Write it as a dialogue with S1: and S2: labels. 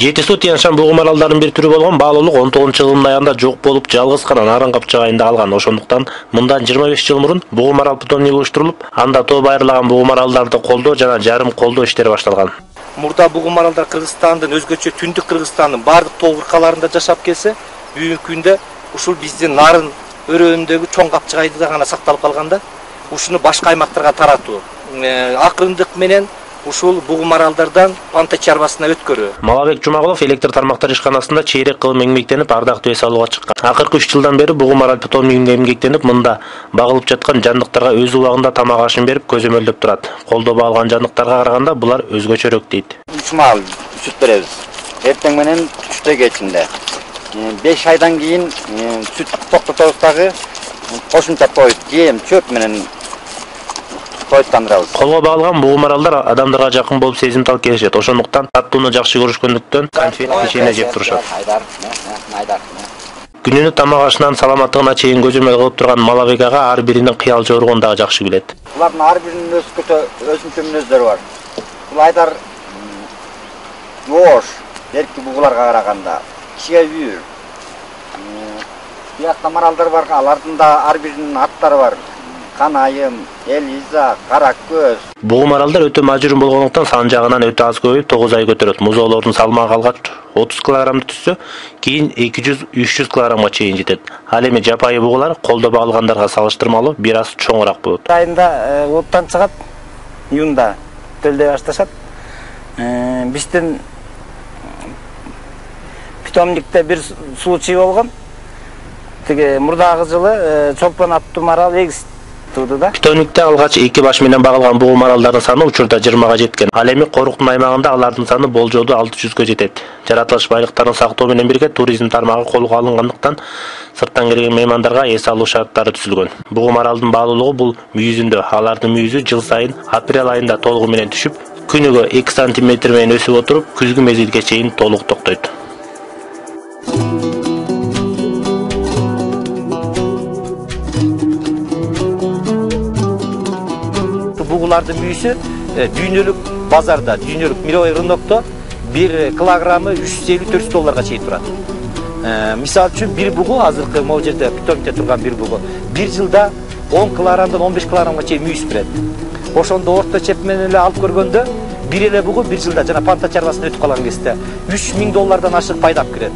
S1: Жети суу Тянь Шань бугум аралдарынын бир түрү болгон баалуулук 19-жылдын аягында жок болуп, жалгыз гана Наран капчыгы айында калган. Ошондуктан мындан 25 жыл мурун бугум арал питомниги уюштурулуп, анда тоо байырлаган бугум аралдарды колдоо жана жарым колдоо иштери башталган.
S2: Мурда бугум аралдар Кыргызстандын, өзгөчө Түндүк Кыргызстандын бардык тоо кыркаларында жашап келсе, бүгүнкү күндө ушул биздин Нарын өрөөндөгү чоң капчыгы айда гана сакталып калганда, ушуну башка аймактарга таратуу, акырындык менен ушул бугум аралдардан Панта чарбасына өткөрүү.
S1: Малабек Жумагулов электр тармактар ишканасында чейрек кылым эмгектенип, ардактуу эс алууга чыккан. Акыркы 3 жылдан бери бугум арал питомнигинде эмгектенип, мында багылып жаткан жандыктарга өз убагында тамак ашын берип, көзөмөлдөп турат. Колдоп алган жандыктарга караганда булар өзгөчөрөөк дейт.
S3: 3 мал сүт беребиз. Эртең менен түштө кечинде. 5 айдан кийин сүт токтотобуз дагы кошумча тоют, жем, чөп менен
S1: колго багылган бугум аралдар адамдарга жакын болуп сезимтал келишет. Ошондуктан таттууну жакшы көрүшкөндүктөн конфет печенье жеп турушат. Күнүнү тамак ашынан саламаттыгына чейин көзөмөл кылып турган Малабек ага ар биринин кыял жоргон дагы жакшы билет.
S3: Булардын ар биринин өзүнчө мүнөздөрү бар. Бул айдар жоош, берки бугуларга караганда кичиге үйүр. Биякта маралдар бар, алардын да ар биринин аттары бар. Канайым, Элиза, Каракөз.
S1: Бугум аралдар өтө мажурун болгондуктан сан жагынан өтө аз көбөйүп 9 ай көтөрөт. Музоолордун салмагы алгач 30 кг түшсө, кийин 200-300 кг чейин жетет. Ал эми жапайы бугулар колдо багылгандарга салыштырмалуу бир аз чоңураак болот.
S2: Айында оттан чыгат, июнда төлдөй башташат. Биздин питомникте бир случай болгон. Тиги мурдагы жылы чолпон аттуу марал эгиз.
S1: Питомникте алгач 2 баш менен багылган бугум аралдардын саны учурда 20га жеткен. Ал эми коруктун аймагында алардын саны болжолдуу 600гө жетет. Жаратылыш байлыктарын сактоо менен бирге туризм тармагы колго алынгандыктан сырттан келген меймандарга эс алуу шарттары түзүлгөн. Бугум аралдын баалуулугу бул мүйүзүндө. Алардын мүйүзү жыл сайын апрель айында толугу менен түшүп, күнүгө 2 см менен өсүп отуруп, күзгү мезгилге чейин толук токтойт.
S2: Бугулардын мүйүсү дүйнөлүк базарда, дүйнөлүк мировой рынокто 1 килограммы $350-400 чейин турат. Мисалы үчүн бир бугу азыркы могу жерде питомникте турган бир бугу 1 жылда 10 килограммдан 15 килограммга чейин мүйүс берет. Ошондо орто чеп менен эле алып көргөндө бир эле бугу 1 жылда жана Панта чарбасына өтүп калган кезде $3000 ашык пайда алып кирет.